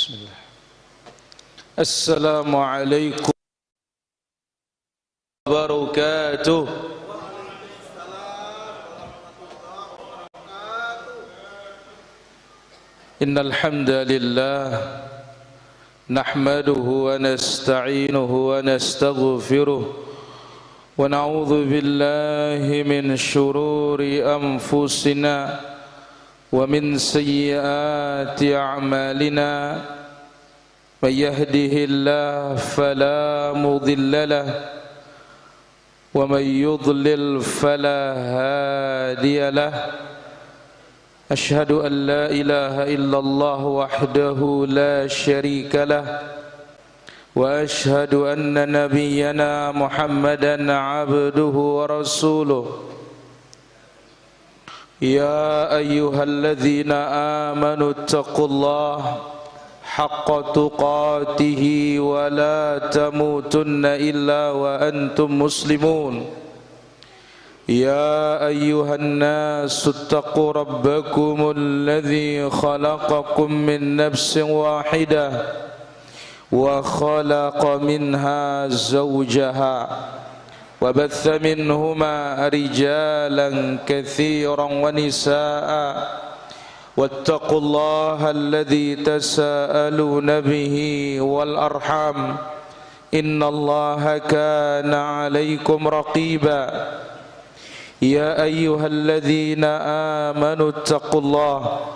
Bismillah. Assalamualaikum warahmatullahi wabarakatuh. Innal hamdalillah nahmaduhu wa nasta'inuhu wa nastaghfiruh wa na'udzu billahi min shururi anfusina wa min sayyiati a'malina. Man yahdihillahu fala mudilla lahu wa man yudlil fala hadiya lahu. Ashhadu an la ilaha illallah wahdahu la syarika lah wa ashhadu anna nabiyyana Muhammadan abduhu wa rasuluh. Ya ayyuhalladzina amanu taqullaha haqqa tuqatih wa la tamutunna illa wa antum muslimun. Ya ayyuhan nasu attaqu rabbakumul ladzi khalaqakum min nafsin wahidah wa khalaqa minha zawjaha wa batha minhuma rijalan katsiran wa nisaa wattaqullaha alladzi tasaaluna bihi wal arham innallaha kana 'alaikum raqiba. Ya ayyuhalladzina amanu taqullaha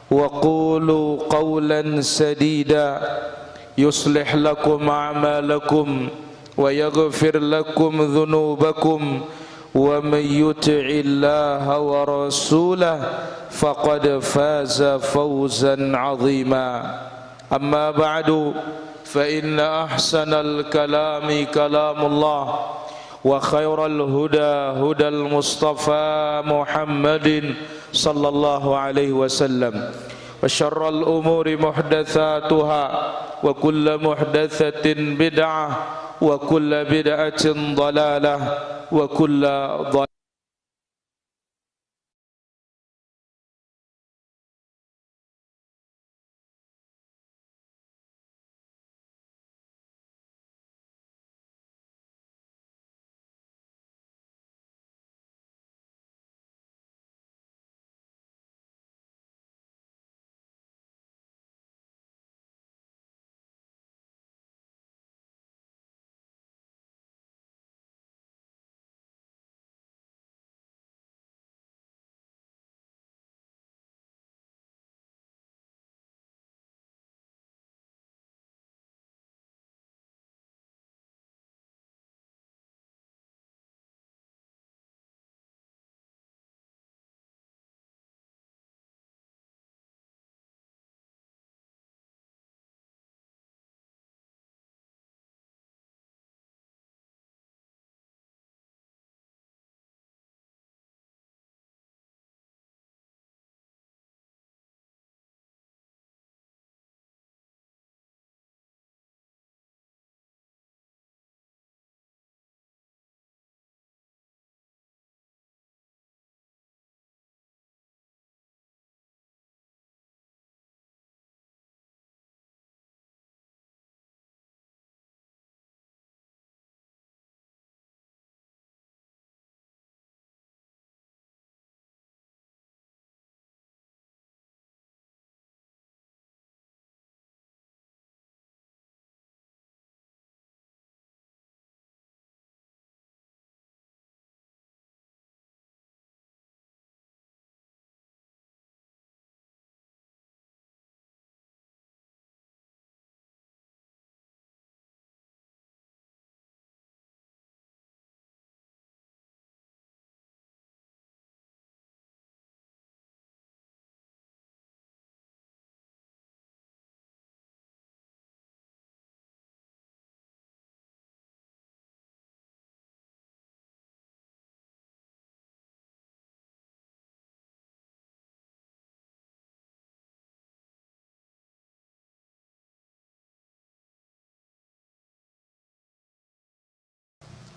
wa qulu qawlan sadida yuslih lakum a'malakum wa yaghfir lakum dhunubakum wa may yuti'illaha wa rasulahu faqad faza fawzan 'azima. Amma ba'du fa inna ahsanal kalami kalamullah wa khairal huda hudal mustafa Muhammadin sallallahu alaihi wasallam wa syarral umuri muhdatsatuha wa kullu muhdatsatin bid'ah wa kullu bid'atin dhalalah wa kullu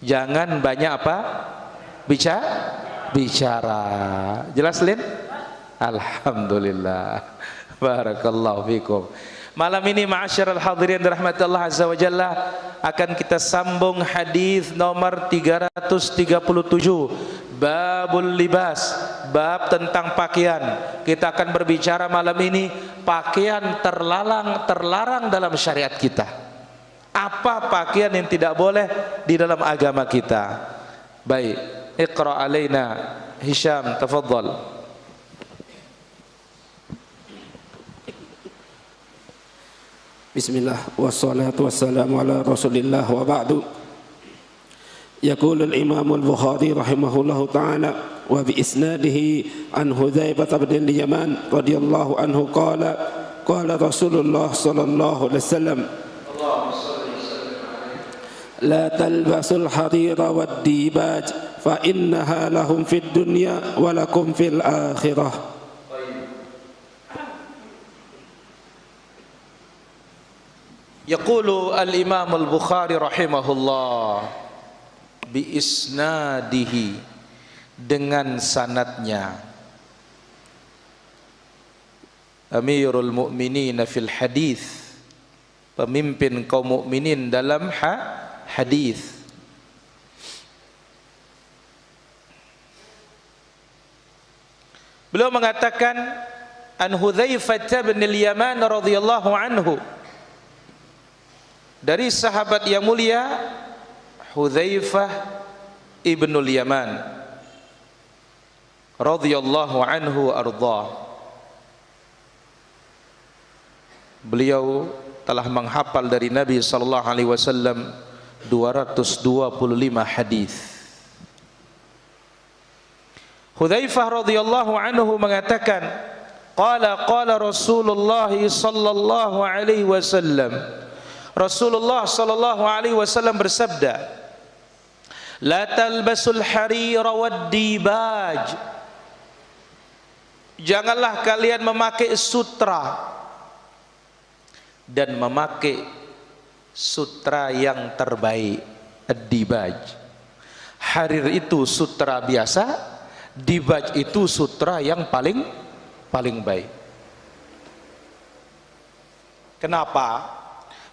jangan banyak apa? Bicara. Jelas, Lin? Alhamdulillah. Barakallahu fikum. Malam ini ma'asyiral hadirin dirahmati Allah azza wa jalla akan kita sambung hadis nomor 337, babul libas, bab tentang pakaian. Kita akan berbicara malam ini pakaian terlarang dalam syariat kita. Apa pakaian yang tidak boleh di dalam agama kita? Baik, iqra alaina Hisham, tafadhal. Bismillah wassalatu wassalamu ala rasulillah wa ba'du. Yaqulu al-imam al-Bukhari rahimahullahu ta'ala wa bi isnadihi an Hudzaifah bin al-Yaman radhiyallahu anhu qala qala Rasulullah sallallahu alaihi wasallam la talbasul harira wad dibaj fa innaha lahum fid dunya wa lakum fil akhirah. Yaqulu al-Imam al-Bukhari rahimahullah bi isnadihi, dengan sanadnya, Amirul Mukminin fil hadis, pemimpin kaum mukminin dalam hadis. Beliau mengatakan an Hudzaifah bin al-Yaman radhiyallahu anhu, dari sahabat yang mulia Hudzaifah ibnul Yaman radhiyallahu anhu arda. Beliau telah menghafal dari Nabi sallallahu alaihi wasallam 225 hadis. Hudzaifah radhiyallahu anhu mengatakan, qala Rasulullah sallallahu alaihi wasallam, Rasulullah sallallahu alaihi wasallam bersabda, la talbasul harira wad dibaj, janganlah kalian memakai sutra dan memakai sutra yang terbaik. Ad-dibaj, harir itu sutra biasa, dibaj itu sutra yang paling baik. Kenapa?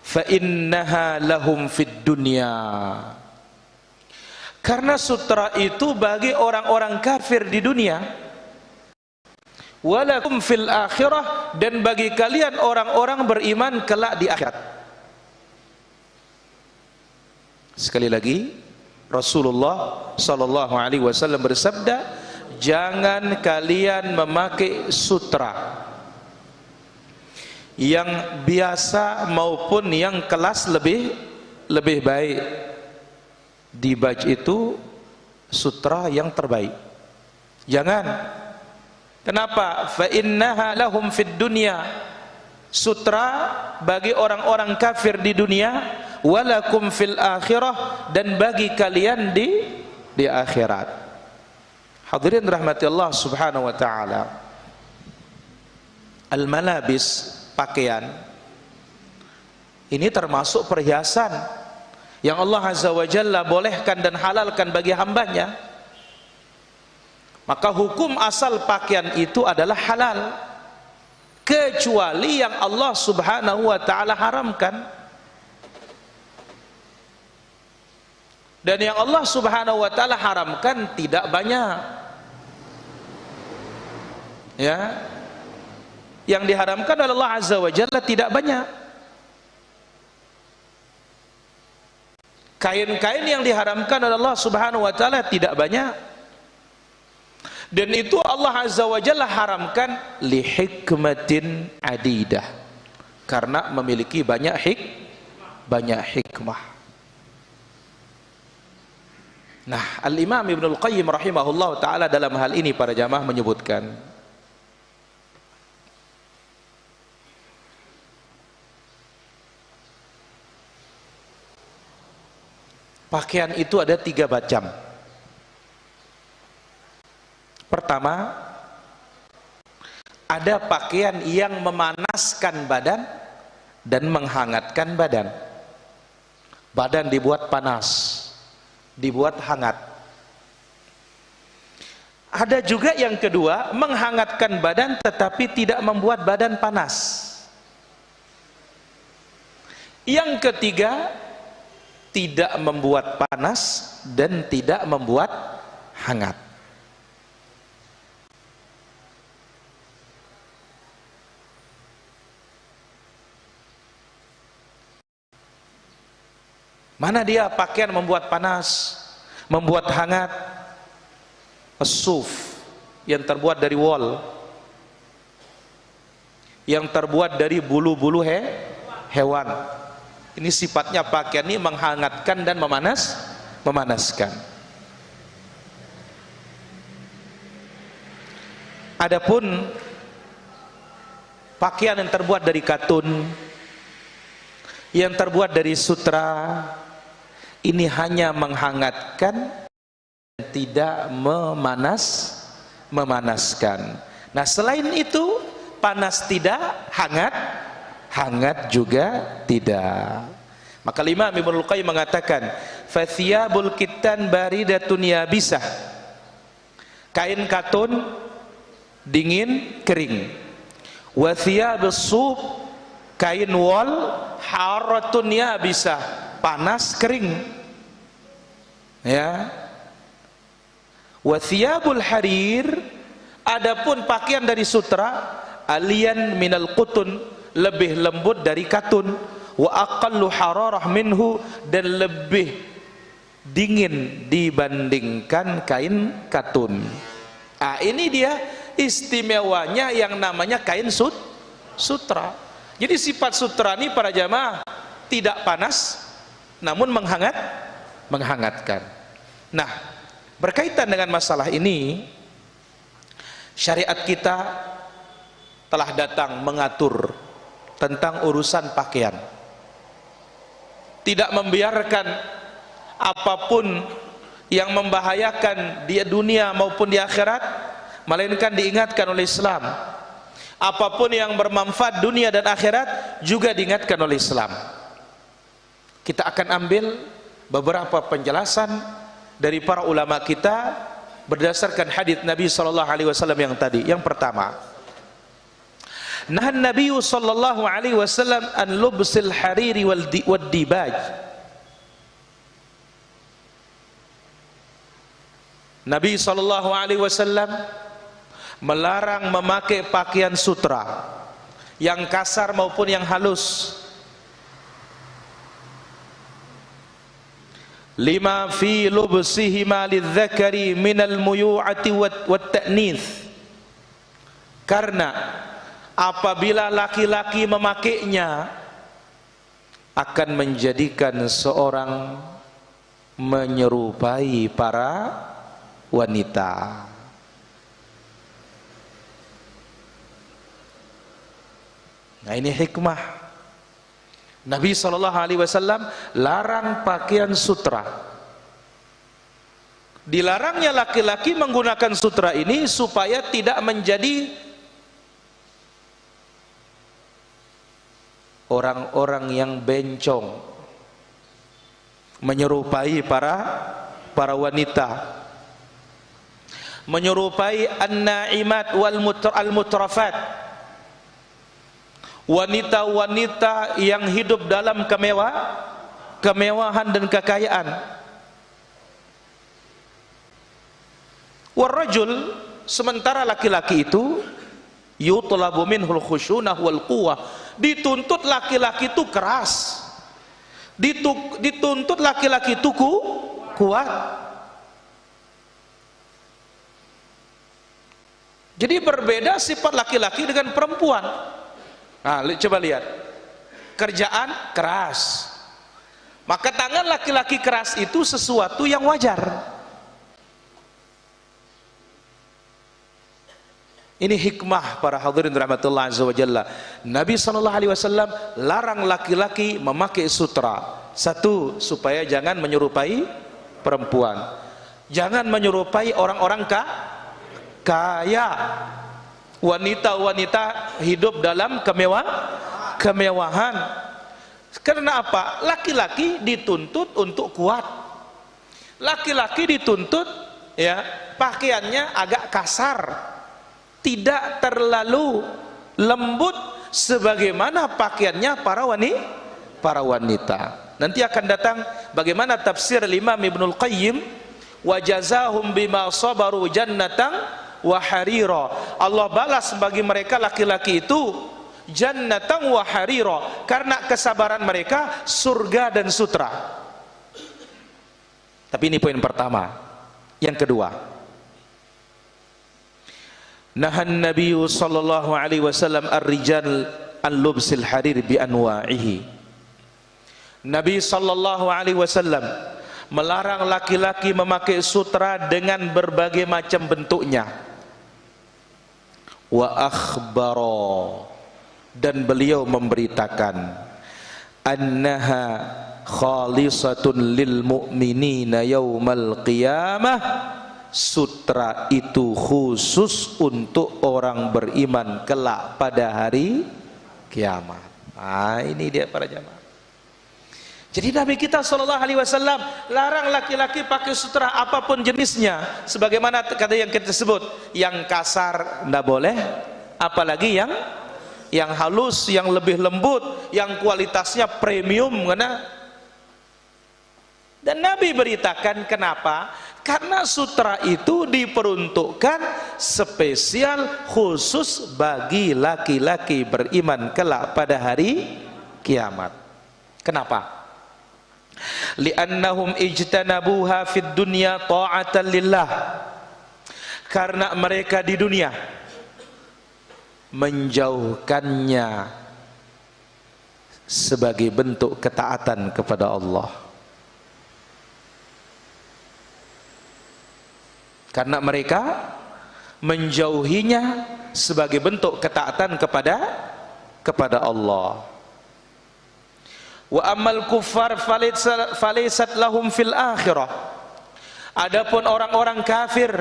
Fa innaha lahum fid dunya, karena sutra itu bagi orang-orang kafir di dunia, walakum fil akhirah, dan bagi kalian orang-orang beriman kelak di akhirat. Sekali lagi, Rasulullah sallallahu alaihi wasallam bersabda, jangan kalian memakai sutra yang biasa maupun yang kelas lebih baik. Dibaj itu sutra yang terbaik. Jangan. Kenapa? Fa innaha lahum fid dunya, sutra bagi orang-orang kafir di dunia, walakum fil akhirah, dan bagi kalian di akhirat. Hadirin rahmati Allah subhanahu wa ta'ala, al-malabis, pakaian ini termasuk perhiasan yang Allah azza wa jalla bolehkan dan halalkan bagi hambanya. Maka hukum asal pakaian itu adalah halal, kecuali yang Allah subhanahu wa ta'ala haramkan. Dan yang Allah subhanahu wa ta'ala haramkan tidak banyak, ya. Yang diharamkan oleh Allah azza wa jalla tidak banyak. Kain-kain yang diharamkan oleh Allah subhanahu wa ta'ala tidak banyak, dan itu Allah azza wa jalla haramkan li hikmatin adidah, karena memiliki banyak hikmah. Nah, Al-Imam Ibnul Qayyim rahimahullah ta'ala dalam hal ini para jamaah menyebutkan, pakaian itu ada 3 macam. Pertama, ada pakaian yang memanaskan badan dan menghangatkan badan. Badan dibuat panas, dibuat hangat. Ada juga yang kedua, menghangatkan badan tetapi tidak membuat badan panas. Yang ketiga, tidak membuat panas dan tidak membuat hangat. Mana dia pakaian membuat panas, membuat hangat? As-suf, yang terbuat dari wol, yang terbuat dari bulu-bulu hewan. Ini sifatnya pakaian ini menghangatkan dan memanaskan. Adapun pakaian yang terbuat dari katun, yang terbuat dari sutra, ini hanya menghangatkan, tidak memanaskan. Nah, selain itu, panas tidak, hangat juga tidak. Maka Imam Ibnul Qayyim mengatakan, "Fathiyabul kittan baridatun yabisah." Kain katun dingin, kering. Wa thiyabus suf, kain wol, haratun yabisah, panas, kering. Ya. Wa thiyabul harir, adapun pakaian dari sutra, alian minal qutun, lebih lembut dari katun. Wa aqallu hararah minhu, dan lebih dingin dibandingkan kain katun. Ini dia istimewanya yang namanya kain sutra. Jadi sifat sutra ini para jamaah tidak panas, namun menghangatkan. Nah, berkaitan dengan masalah ini, syariat kita telah datang mengatur tentang urusan pakaian. Tidak membiarkan apapun yang membahayakan di dunia maupun di akhirat, melainkan diingatkan oleh Islam. Apapun yang bermanfaat dunia dan akhirat juga diingatkan oleh Islam. Kita akan ambil beberapa penjelasan dari para ulama kita berdasarkan hadits Nabi sallallahu alaihi wasallam yang tadi. Yang pertama, nahan Nabi sallallahu alaihi wasallam an lubsil hariri wad dibaj. Nabi sallallahu alaihi wasallam melarang memakai pakaian sutra, yang kasar maupun yang halus. Lima fi lubsihima lidzakari minal muyu'ati wat ta'nits, karena apabila laki-laki memakainya akan menjadikan seorang menyerupai para wanita. Nah, ini hikmah. Nabi SAW larang pakaian sutra. Dilarangnya laki-laki menggunakan sutra ini supaya tidak menjadi orang-orang yang bencong, menyerupai para wanita, menyerupai an-na'imat wal mutrafat, wanita-wanita yang hidup dalam kemewahan dan kekayaan. Warrajul, sementara laki-laki itu yutlabu minhul khusyunah wal quwwah, dituntut laki-laki itu keras, dituntut laki-laki itu kuat. Jadi berbeda sifat laki-laki dengan perempuan. Nah, coba lihat, kerjaan keras, maka tangan laki-laki keras itu sesuatu yang wajar. Ini hikmah para hadirin rahmatullah azza wa jalla. Nabi SAW larang laki-laki memakai sutra. Satu, supaya jangan menyerupai perempuan, jangan menyerupai orang-orang kaya, wanita-wanita hidup dalam kemewahan. Karena apa? Laki-laki dituntut untuk kuat, laki-laki dituntut ya pakaiannya agak kasar, tidak terlalu lembut sebagaimana pakaiannya para para wanita. Nanti akan datang bagaimana tafsir Imam Ibnul Qayyim, wa jazahum bima sabaru jannatan wa harira. Allah balas bagi mereka laki-laki itu jannatan wa harira, karena kesabaran mereka surga dan sutra. Tapi ini poin pertama. Yang kedua, nahan Nabi sallallahu alaihi wasallam ar-rijal al-lubsil harir bi anwa'ihi. Nabi sallallahu alaihi wasallam melarang laki-laki memakai sutra dengan berbagai macam bentuknya. Wa akhbara, dan beliau memberitakan annaha khalisatun lil mu'minina yaumal qiyamah, sutra itu khusus untuk orang beriman kelak pada hari kiamat. Nah, ini dia para jamaah. Jadi Nabi kita sallallahu alaihi wasallam larang laki-laki pakai sutra apapun jenisnya, sebagaimana kata yang kita sebut, yang kasar tidak boleh, apalagi yang halus, yang lebih lembut, yang kualitasnya premium, karena. Dan Nabi beritakan kenapa? Karena sutra itu diperuntukkan spesial khusus bagi laki-laki beriman kelak pada hari kiamat. Kenapa? Li'annahum ijtanabuha fid dunya ta'atan lillah. Karena mereka di dunia menjauhkannya sebagai bentuk ketaatan kepada Allah. Karena mereka menjauhinya sebagai bentuk ketaatan kepada Allah. Wa amal kuffar falaysat lahum fil akhirah. Adapun orang-orang kafir,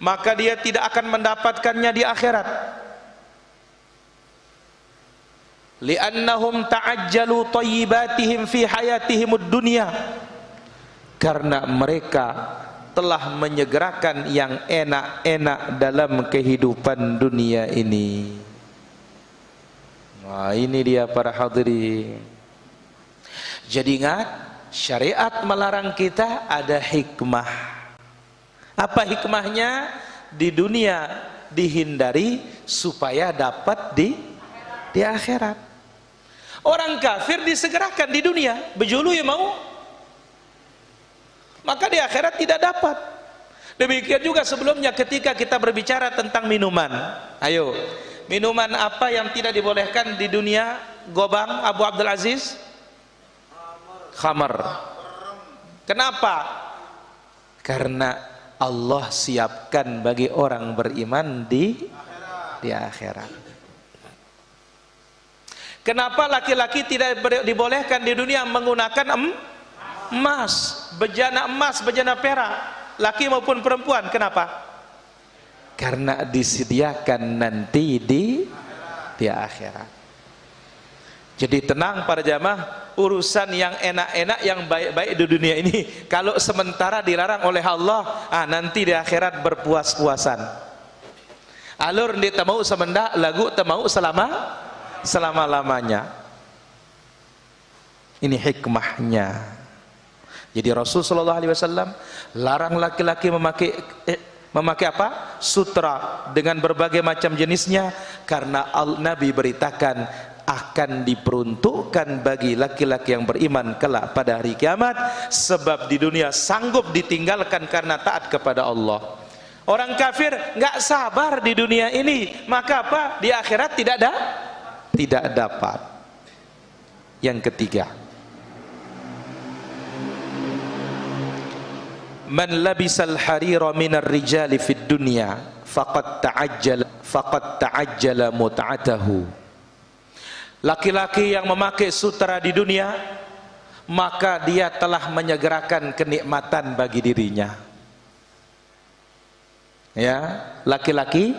maka dia tidak akan mendapatkannya di akhirat. Li'annahum ta'ajjalu thayyibatihim fi hayatihimud dunya. Karena mereka telah menyegerakan yang enak-enak dalam kehidupan dunia ini. Nah, ini dia para hadirin. Jadi ingat, syariat melarang kita ada hikmah. Apa hikmahnya? Di dunia dihindari supaya dapat di akhirat. Orang kafir disegerakan di dunia, bejulu ya mau, maka di akhirat tidak dapat. Demikian juga sebelumnya ketika kita berbicara tentang minuman. Ayo, minuman apa yang tidak dibolehkan di dunia? Gobang, Abu Abdul Aziz? Khamar. Kenapa? Karena Allah siapkan bagi orang beriman di akhirat. Kenapa laki-laki tidak dibolehkan di dunia menggunakan emas, bejana perak, laki maupun perempuan? Kenapa? Karena disediakan nanti di akhirat. Jadi tenang para jamaah, urusan yang enak-enak, yang baik-baik di dunia ini, kalau sementara dilarang oleh Allah, nanti di akhirat berpuas-puasan. Alur dia tak mau semendak, lagu tak mau selama-lamanya. Ini hikmahnya. Jadi Rasul sallallahu alaihi wasallam larang laki-laki memakai apa? Sutra dengan berbagai macam jenisnya, karena Nabi beritakan akan diperuntukkan bagi laki-laki yang beriman kelak pada hari kiamat, sebab di dunia sanggup ditinggalkan karena taat kepada Allah. Orang kafir nggak sabar di dunia ini, maka apa? Di akhirat tidak dapat. Yang ketiga, man labisal harira minar rijali fid dunya faqad ta'ajjala mut'atahu. Laki-laki yang memakai sutra di dunia, maka dia telah menyegerakan kenikmatan bagi dirinya. Ya, laki-laki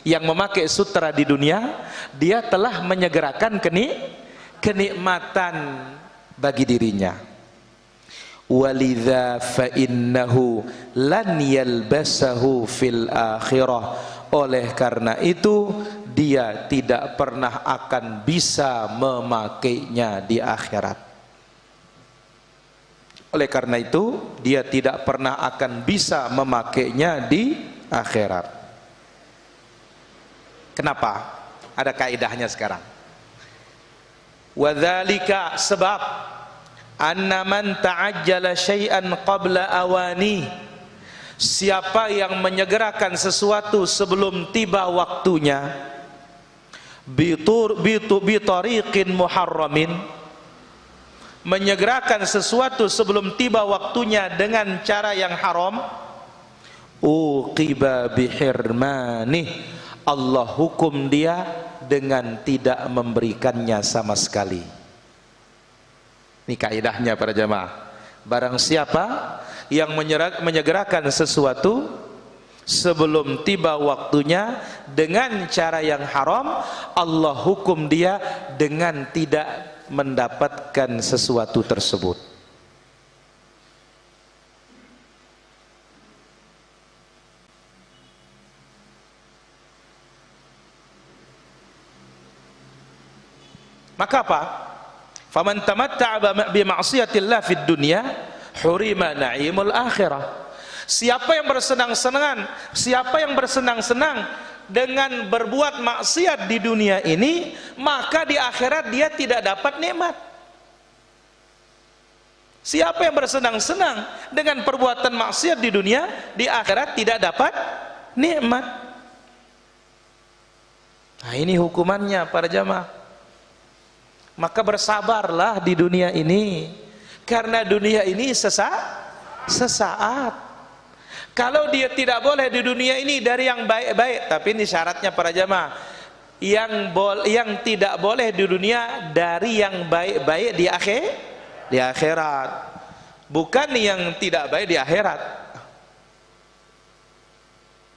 yang memakai sutra di dunia, dia telah menyegerakan kenikmatan bagi dirinya. Walidha fa innahu lan yalbasahu fil akhirah. Oleh karena itu dia tidak pernah akan bisa memakainya di akhirat. Oleh karena itu, dia tidak pernah akan bisa memakainya di akhirat. Kenapa? Ada kaidahnya sekarang. Wadzalika, sebab anna man ta'ajjala syai'an qabla awani, siapa yang menyegerakan sesuatu sebelum tiba waktunya, bitariqin muharramin, menyegerakan sesuatu sebelum tiba waktunya dengan cara yang haram, uqiba bihirmanih, Allah hukum dia dengan tidak memberikannya sama sekali. Ini kaidahnya para jamaah. Barang siapa yang menyegerakan sesuatu sebelum tiba waktunya dengan cara yang haram, Allah hukum dia dengan tidak mendapatkan sesuatu tersebut. Maka apa? Faman tamatta'a bi ma'siyatillah fid dunya hurima na'imul akhirah. Siapa yang bersenang-senang dengan berbuat maksiat di dunia ini, maka di akhirat dia tidak dapat nikmat. Siapa yang bersenang-senang dengan perbuatan maksiat di dunia, di akhirat tidak dapat nikmat. Nah, ini hukumannya para jamaah. Maka bersabarlah di dunia ini, karena dunia ini sesaat. Kalau dia tidak boleh di dunia ini dari yang baik-baik, tapi ini syaratnya para jamaah, yang tidak boleh di dunia dari yang baik-baik di akhirat, bukan yang tidak baik di akhirat.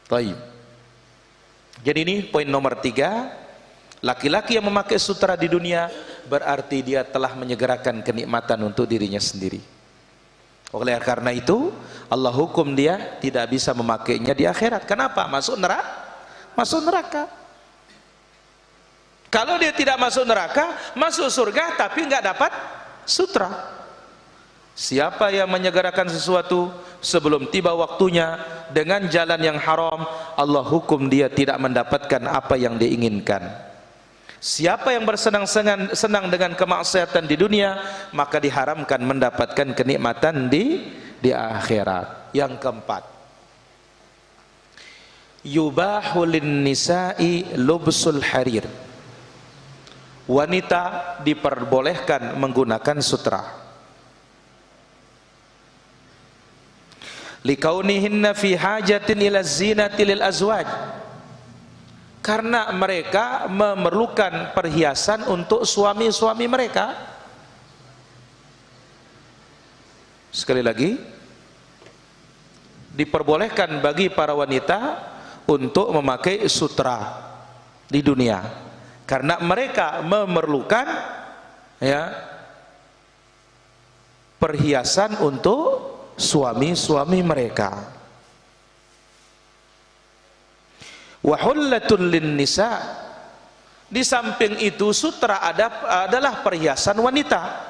Baik. Jadi ini poin nomor 3. Laki-laki yang memakai sutra di dunia berarti dia telah menyegerakan kenikmatan untuk dirinya sendiri. Oleh karena itu Allah hukum dia tidak bisa memakainya di akhirat. Kenapa? Masuk neraka. Kalau dia tidak masuk neraka, masuk surga tapi nggak dapat sutra. Siapa yang menyegerakan sesuatu sebelum tiba waktunya dengan jalan yang haram, Allah hukum dia tidak mendapatkan apa yang diinginkan. Siapa yang bersenang-senang dengan kemaksiatan di dunia, maka diharamkan mendapatkan kenikmatan di akhirat. Yang keempat, yubahu lin nisa'i lubsul harir. Wanita diperbolehkan menggunakan sutra. Likaunihinna fi hajatin ila zinati lil azwaj. Karena mereka memerlukan perhiasan untuk suami-suami mereka. Sekali lagi, diperbolehkan bagi para wanita untuk memakai sutra di dunia, karena mereka memerlukan perhiasan untuk suami-suami mereka. Wahullatul lin nisa, di samping itu sutra adalah perhiasan wanita.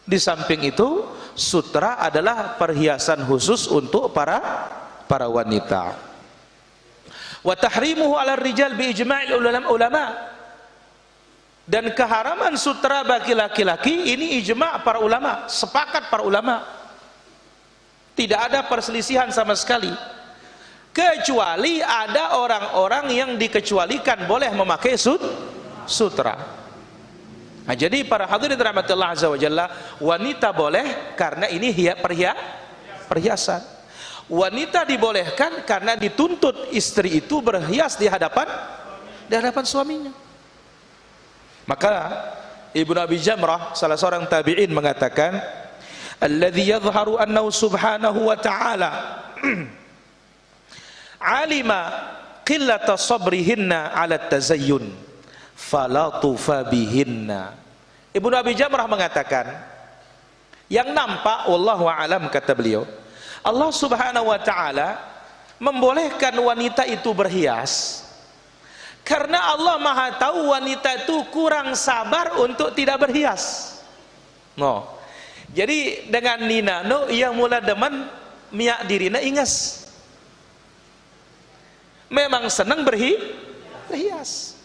Di samping itu sutra adalah perhiasan khusus untuk para wanita. Wa tahrimuhu 'ala rijal bi ijma'il ulama. Dan keharaman sutra bagi laki-laki ini ijma' para ulama, sepakat para ulama. Tidak ada perselisihan sama sekali. Kecuali ada orang-orang yang dikecualikan boleh memakai sutra. Nah, jadi para hadirin rahmati Allah azza wa jalla, wanita boleh karena ini perhiasan. Wanita dibolehkan karena dituntut istri itu berhias di hadapan suaminya. Maka Ibnu Abi Jamrah, salah seorang tabi'in, mengatakan, alladzi yadhharu annahu subhanahu wa ta'ala alima qillata sabrihinna ala tazayyun fala tufa bihinna. Ibnu Abi Jamrah mengatakan, yang nampak wallahu alam, kata beliau, Allah subhanahu wa ta'ala membolehkan wanita itu berhias Karena Allah Maha tahu wanita itu kurang sabar untuk tidak berhias. No. Jadi dengan Nina no ia mula demen miak dirina ingas. Memang senang berhias.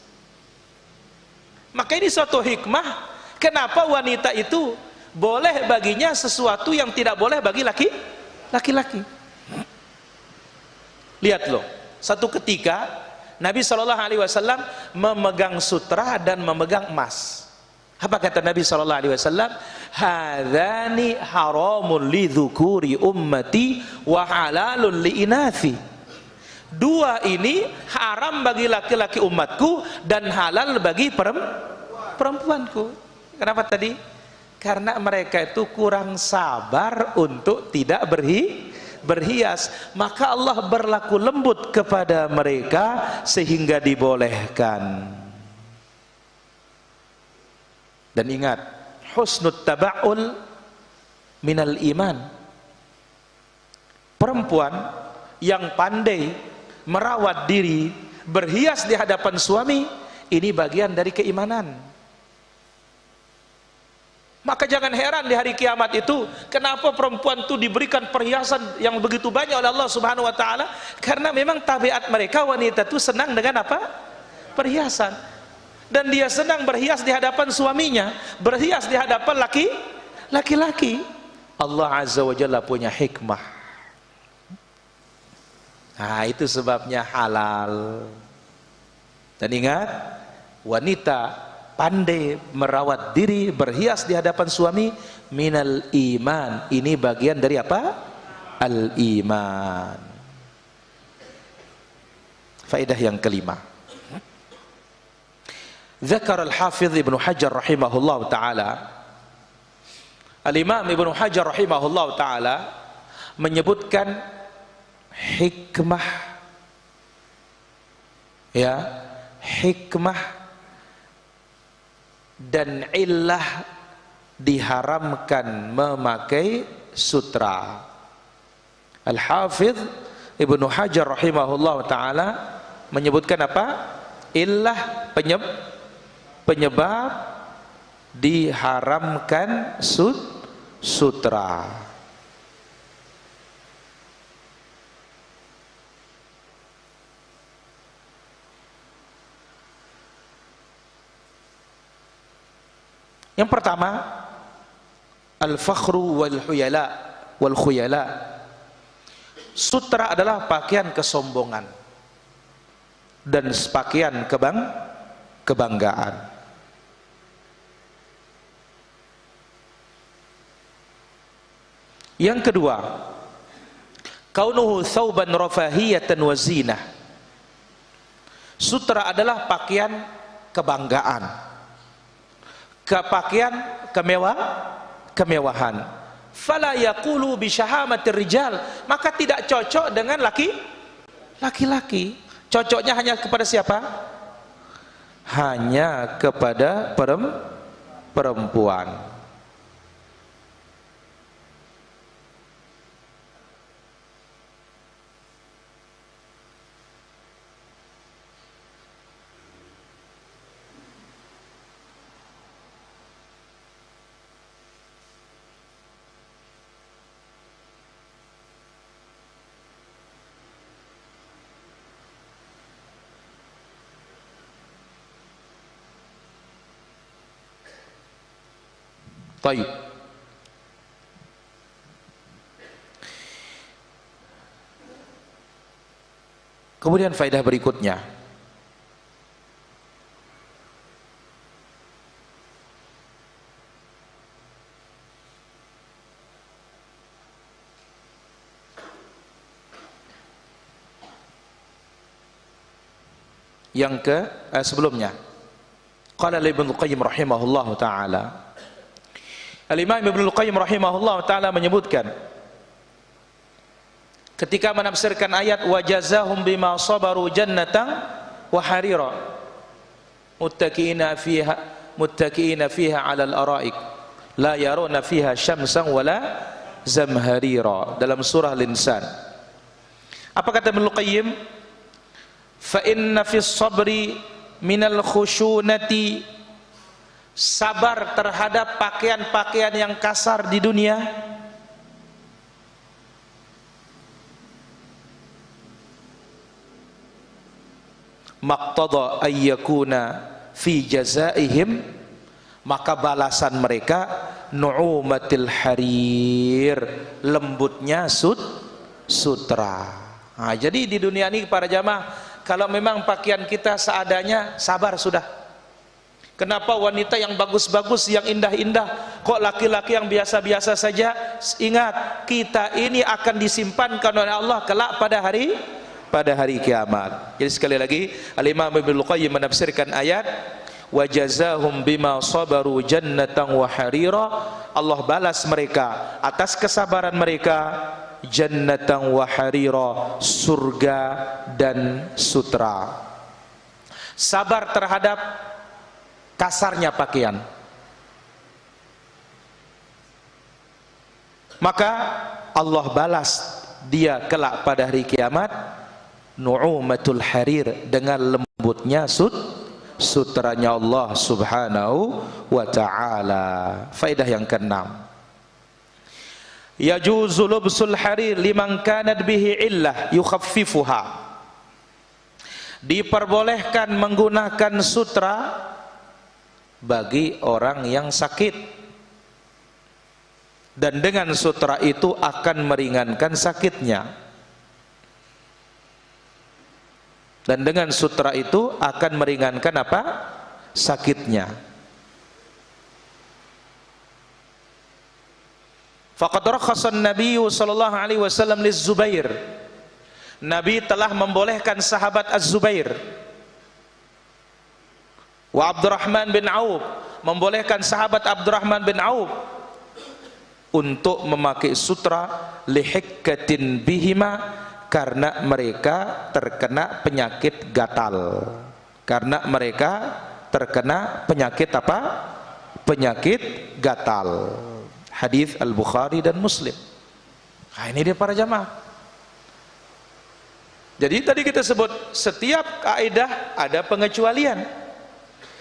Maka ini suatu hikmah kenapa wanita itu boleh baginya sesuatu yang tidak boleh bagi laki-laki. Lihat loh, satu ketika Nabi SAW memegang sutra dan memegang emas. Apa kata Nabi SAW? Hadzani haramun li dzukuri ummati wa halalun li inathi. Dua ini haram bagi laki-laki umatku dan halal bagi perempuanku. Kenapa tadi? Karena mereka itu kurang sabar untuk tidak berhias, maka Allah berlaku lembut kepada mereka sehingga dibolehkan. Dan ingat, husnut taba'ul minal iman. Perempuan yang pandai merawat diri, berhias di hadapan suami, ini bagian dari keimanan. Maka jangan heran di hari kiamat itu kenapa perempuan itu diberikan perhiasan yang begitu banyak oleh Allah Subhanahu wa taala, karena memang tabiat mereka wanita itu senang dengan apa? Perhiasan. Dan dia senang berhias di hadapan suaminya, berhias di hadapan laki-laki. Allah Azza wa Jalla punya hikmah. Nah, itu sebabnya halal. Dan ingat, wanita pandai merawat diri, berhias di hadapan suami, minal iman. Ini bagian dari apa? Al-iman. Faedah yang kelima. Zakar al-Hafidh Ibnu Hajar rahimahullah ta'ala. Al-Imam Ibnu Hajar rahimahullah ta'ala menyebutkan hikmah, ya, hikmah dan illah diharamkan memakai sutra. Al-Hafidh Ibnu Hajar rahimahullah ta'ala menyebutkan apa? Illah, penyebab diharamkan sutra. Yang pertama, al-fakhru wal khuyala. Sutra adalah pakaian kesombongan dan pakaian kebanggaan. Yang kedua, kaunuhu thawban rafahiyatan wa zinah. Sutra adalah pakaian kebanggaan, pakaian kemewahan. Fala yaqulu bi syahamatir rijal, maka tidak cocok dengan laki-laki. Cocoknya hanya kepada siapa? Hanya kepada perempuan. Baik. Kemudian faedah berikutnya, sebelumnya qala Ibnu Qayyim rahimahullahu taala. Al-Imam Ibnu Qayyim rahimahullah ta'ala menyebutkan ketika menafsirkan ayat wa jazahum bima sabaru jannatan wa harira muttaqiina fiha 'alal araik la yaruna fiha syamsan wala zamharira, dalam surah Al-Insan. Apa kata Ibnu Qayyim? fa inna fis sabri minal khusyunati, sabar terhadap pakaian-pakaian yang kasar di dunia, maqtada ayyakuna fi jazaihim, maka balasan mereka nu'umatil harir, lembutnya sutra. Nah, jadi di dunia ini para jamaah, kalau memang pakaian kita seadanya, sabar sudah. Kenapa wanita yang bagus-bagus, yang indah-indah, kok laki-laki yang biasa-biasa saja? Ingat, kita ini akan disimpankan oleh Allah kelak pada hari kiamat. Jadi sekali lagi, Al-Imam Ibnu Qayyim menafsirkan ayat, wa jazahum bima sabaru jannatan wa harira, Allah balas mereka atas kesabaran mereka jannatan wa harira, surga dan sutra. Sabar terhadap kasarnya pakaian, maka Allah balas dia kelak pada hari kiamat nu'umatul harir, dengan lembutnya sutranya Allah subhanahu wa ta'ala. Faedah yang keenam, yajuzu lubsul harir liman kanat bihi illah yukhaffifuha, diperbolehkan menggunakan sutra bagi orang yang sakit, dan dengan sutra itu akan meringankan sakitnya, dan dengan sutra itu akan meringankan apa? Sakitnya. Faqad rakhasa an-nabiy sallallahu alaihi wasallam liz-Zubair, Nabi telah membolehkan sahabat Az-Zubair, wa Abdurrahman bin Auf, membolehkan sahabat Abdurrahman bin Auf untuk memakai sutra lihikkatin bihima, karena mereka terkena penyakit gatal. Karena mereka terkena penyakit apa? Penyakit gatal. Hadis Al-Bukhari dan Muslim. Nah, ini dia para jamaah. Jadi tadi kita sebut setiap kaidah ada pengecualian.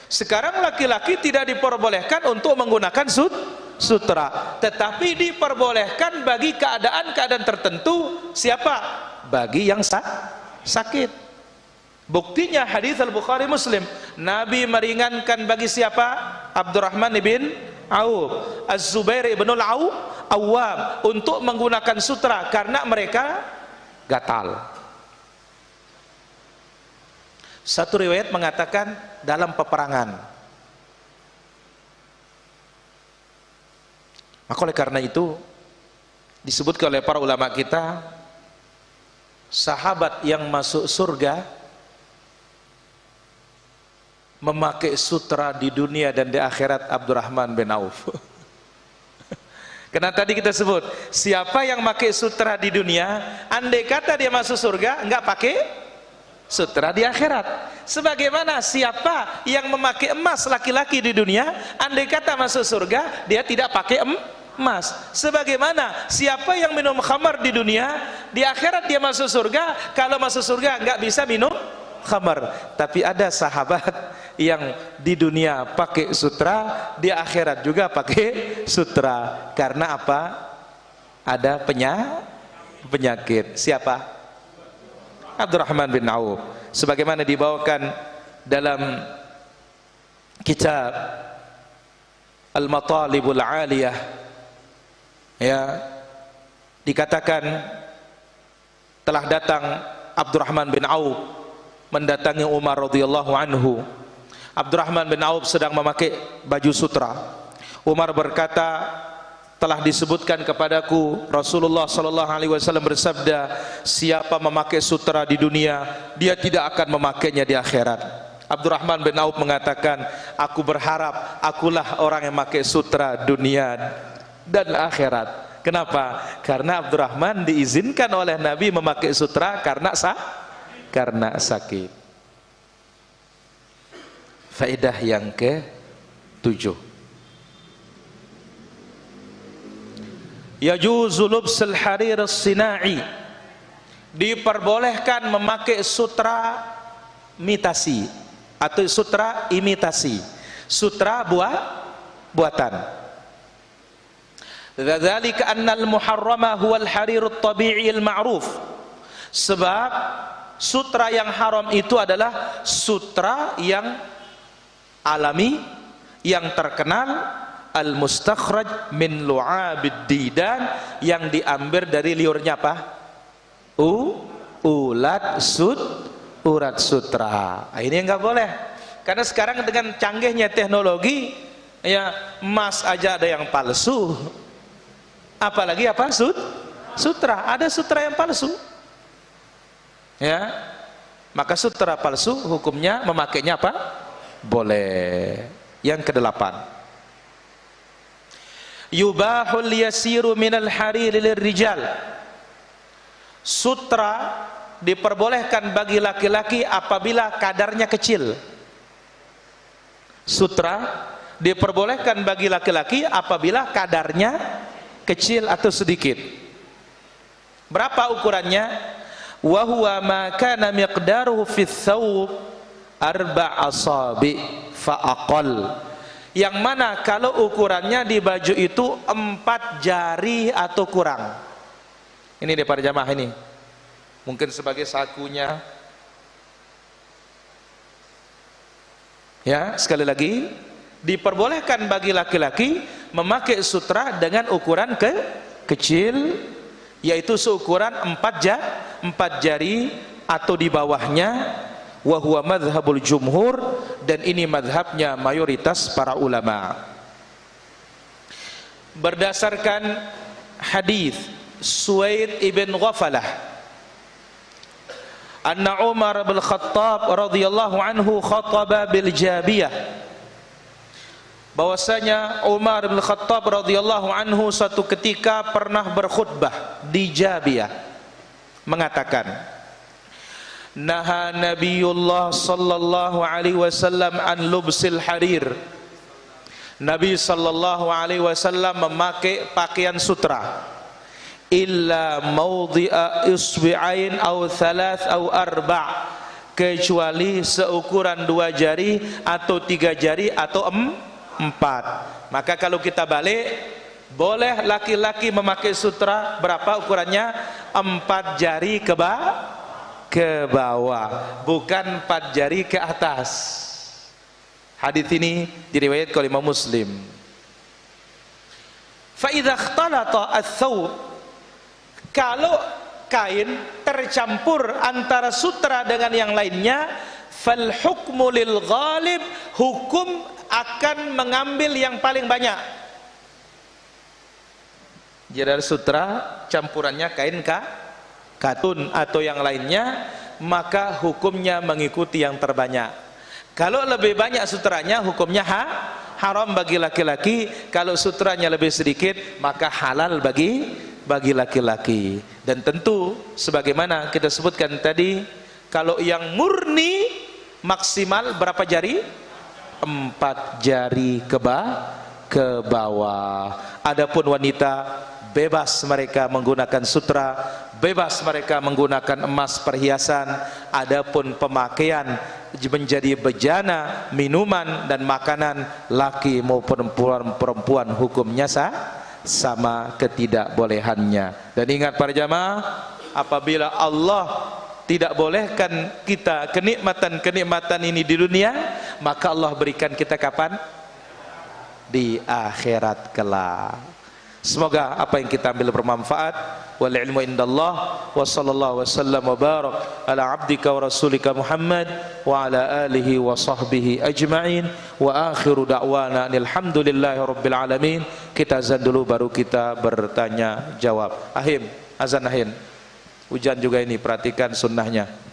Sekarang laki-laki tidak diperbolehkan untuk menggunakan sutra, tetapi diperbolehkan bagi keadaan-keadaan tertentu. Siapa? Bagi yang sakit. Buktinya hadis Al-Bukhari Muslim, Nabi meringankan bagi siapa? Abdurrahman bin Auf, Az-Zubair ibn Al-Awwam untuk menggunakan sutra karena mereka gatal. Satu riwayat mengatakan dalam peperangan. Maka oleh karena itu disebutkan oleh para ulama kita, sahabat yang masuk surga memakai sutra di dunia dan di akhirat Abdurrahman bin Auf. Karena tadi kita sebut, siapa yang pakai sutra di dunia, andai kata dia masuk surga, enggak pakai sutra di akhirat. Sebagaimana siapa yang memakai emas laki-laki di dunia, andai kata masuk surga, dia tidak pakai emas. Sebagaimana siapa yang minum khamar di dunia, di akhirat dia masuk surga, kalau masuk surga enggak bisa minum khamar. Tapi ada sahabat yang di dunia pakai sutra, di akhirat juga pakai sutra. Karena apa? Ada penyakit. Siapa? Abdurrahman bin Auf. Sebagaimana dibawakan dalam kitab Al-Matalibul Aliyah, ya, dikatakan telah datang Abdurrahman bin Auf mendatangi Umar radhiyallahu anhu. Abdurrahman bin Auf sedang memakai baju sutra. Umar berkata, telah disebutkan kepadaku Rasulullah sallallahu alaihi wasallam bersabda, siapa memakai sutra di dunia, dia tidak akan memakainya di akhirat. Abdurrahman bin Auf mengatakan, aku berharap akulah orang yang memakai sutra dunia dan akhirat. Kenapa? Karena Abdurrahman diizinkan oleh Nabi memakai sutra karena sakit. Faedah yang ke-7, yajuzu lubsul harir as-sina'i, diperbolehkan memakai sutra imitasi atau sutra imitasi, sutra buatan. Dzalika annal muharrama huwal harirut tabi'il ma'ruf. Sebab sutra yang haram itu adalah sutra yang alami, yang terkenal, al-mustakhraj min lu'abid didan, yang diambil dari liurnya apa? Urat sutra. Ini enggak boleh. Karena sekarang dengan canggihnya teknologi, ya emas aja ada yang palsu. Apalagi apa? Sutra. Ada sutra yang palsu. Ya. Maka sutra palsu hukumnya memakainya apa? Boleh. Yang kedelapan, yubahul yasiru minal hariri lirrijal. Sutra diperbolehkan bagi laki-laki apabila kadarnya kecil. Sutra diperbolehkan bagi laki-laki apabila kadarnya kecil atau sedikit. Berapa ukurannya? Wa huwa ma kana miqdaruhu fi thawb arba' asabi fa aqall. Yang mana kalau ukurannya di baju itu 4 jari atau kurang. Ini deh para jamaah ini. Mungkin sebagai sakunya. Ya, sekali lagi, diperbolehkan bagi laki-laki memakai sutra dengan ukuran kecil, yaitu seukuran 4 jari atau di bawahnya. Wa huwa madhhabul jumhur, dan ini madhabnya mayoritas para ulama. Berdasarkan hadis Suwaid ibn Ghafalah, anna Umar bin Khattab radhiyallahu anhu khataba bil Jabiyah, bahwasanya Umar bin Khattab radhiyallahu anhu suatu ketika pernah berkhutbah di Jabiyah, mengatakan, naha Nabiullah sallallahu alaihi wasallam an lubsil harir. Nabi sallallahu alaihi wasallam memakai pakaian sutra illa maudhi'a isbi'ain aw thalath aw arba', kecuali seukuran 2 jari atau 3 jari atau 4. Maka kalau kita balik, boleh laki-laki memakai sutra berapa ukurannya? 4 jari ke bawah, bukan 4 jari ke atas. Hadis ini diriwayatkan oleh Imam Muslim. Fa idza ikhtalata ats-tsawb, kalau kain tercampur antara sutra dengan yang lainnya, fal hukmu lil ghalib, hukum akan mengambil yang paling banyak. Jadi sutra campurannya kain katun atau yang lainnya, maka hukumnya mengikuti yang terbanyak. Kalau lebih banyak sutranya, hukumnya haram bagi laki-laki. Kalau sutranya lebih sedikit, maka halal bagi laki-laki. Dan tentu sebagaimana kita sebutkan tadi, kalau yang murni maksimal berapa jari? 4 jari ke bawah. Adapun wanita, bebas mereka menggunakan sutra, bebas mereka menggunakan emas perhiasan. Adapun pemakaian menjadi bejana, minuman dan makanan, laki maupun perempuan hukumnya sama ketidakbolehannya. Dan ingat para jamaah, apabila Allah tidak bolehkan kita kenikmatan ini di dunia, maka Allah berikan kita kapan? Di akhirat kelak. Semoga apa yang kita ambil bermanfaat. Wal ilmu indallah. Wa sallallahu wasallam wa barak ala abdika wa rasulika Muhammad wa ala alihi wa sahbihi ajma'in. Wa akhiru da'wana alhamdulillahi rabbil alamin. Kita azan dulu baru kita bertanya jawab. Ahim, azan ahim. Hujan juga ini, perhatikan sunnahnya.